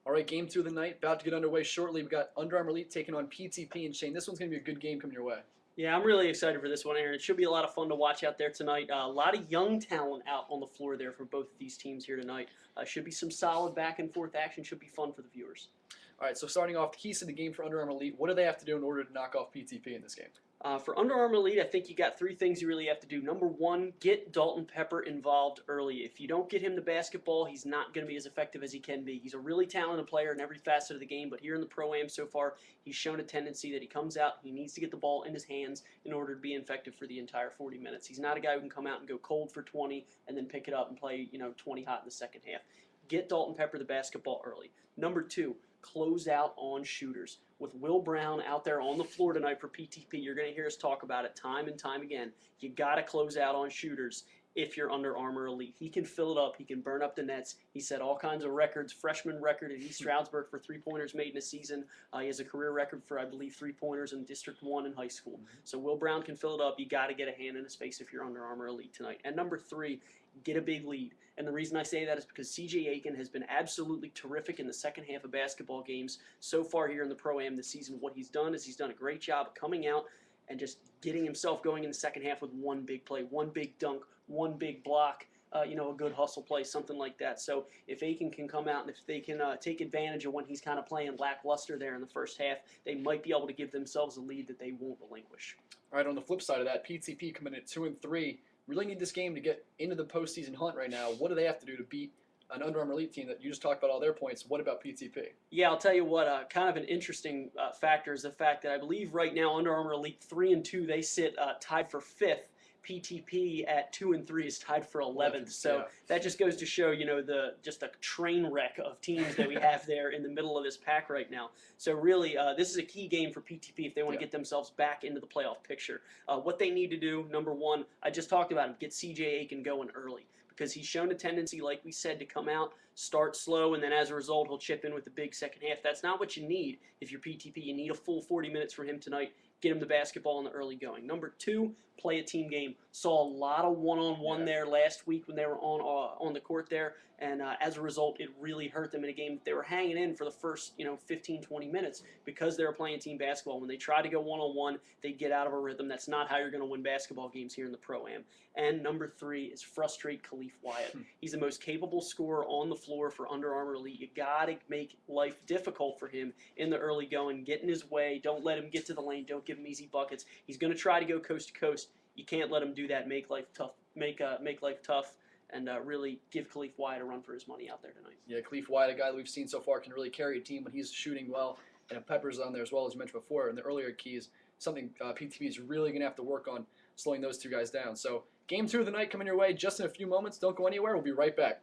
All right, game 2 of the night, about to get underway shortly. We've got Under Armour Elite taking on PTP and Shane. This one's going to be a good game coming your way. Yeah, I'm really excited for this one, Aaron. It should be a lot of fun to watch out there tonight. A lot of young talent out on the floor there for both of these teams here tonight. Should be some solid back and forth action. Should be fun for the viewers. All right, so starting off, the keys to the game for Under Armour Elite. What do they have to do in order to knock off PTP in this game? For Under Armour Elite, I think you got three things you really have to do. Number one, get Dalton Pepper involved early. If you don't get him the basketball, he's not going to be as effective as he can be. He's a really talented player in every facet of the game, but here in the Pro-Am so far, he's shown a tendency that he comes out, he needs to get the ball in his hands in order to be effective for the entire 40 minutes. He's not a guy who can come out and go cold for 20 and then pick it up and play 20 hot in the second half. Get Dalton Pepper the basketball early. Number two, close out on shooters. With Will Brown out there on the floor tonight for PTP, you're going to hear us talk about it time and time again. You got to close out on shooters if you're Under Armour Elite. He can fill it up. He can burn up the nets. He set all kinds of records. Freshman record at East Stroudsburg for three-pointers made in a season. He has a career record for, I believe, three-pointers in District 1 in high school. So Will Brown can fill it up. You got to get a hand in his face if you're Under Armour Elite tonight. And number three, get a big lead. And the reason I say that is because C.J. Aiken has been absolutely terrific in the second half of basketball games so far here in the Pro-Am this season. What he's done is he's done a great job of coming out and just getting himself going in the second half with one big play, one big dunk, one big block, a good hustle play, something like that. So if Aiken can come out and if they can take advantage of when he's kind of playing lackluster there in the first half, they might be able to give themselves a lead that they won't relinquish. All right, on the flip side of that, PTP coming in at 2-3. Really need this game to get into the postseason hunt right now. What do they have to do to beat an Under Armour Elite team that you just talked about all their points? What about PTP? Yeah, I'll tell you what. Kind of an interesting factor is the fact that I believe right now Under Armour Elite 3-2, they sit tied for 5th. PTP at 2-3 is tied for 11th. So yeah. That just goes to show, just a train wreck of teams that we have there in the middle of this pack right now. So really, this is a key game for PTP if they want to get themselves back into the playoff picture. What they need to do, number one, I just talked about him, get C.J. Aiken going early. Because he's shown a tendency, like we said, to come out, start slow, and then as a result, he'll chip in with the big second half. That's not what you need if you're PTP. You need a full 40 minutes from him tonight. Get him the basketball in the early going. Number two, play a team game. Saw a lot of one-on-one there last week when they were on the court there, and as a result, it really hurt them in a game that they were hanging in for the first 15, 20 minutes because they were playing team basketball. When they try to go one-on-one, they get out of a rhythm. That's not how you're going to win basketball games here in the Pro-Am. And number three is frustrate Khalif Wyatt. He's the most capable scorer on the floor for Under Armour Elite. You got to make life difficult for him in the early going. Get in his way. Don't let him get to the lane. Don't give him easy buckets. He's going to try to go coast to coast. You can't let him do that. Make life tough. Make life tough, and really give Khalif Wyatt a run for his money out there tonight. Yeah, Khalif Wyatt, a guy that we've seen so far, can really carry a team when he's shooting well. And if Pepper's on there as well, as you mentioned before, in the earlier keys, something PTP is really going to have to work on, slowing those two guys down. So game 2 of the night coming your way just in a few moments. Don't go anywhere. We'll be right back.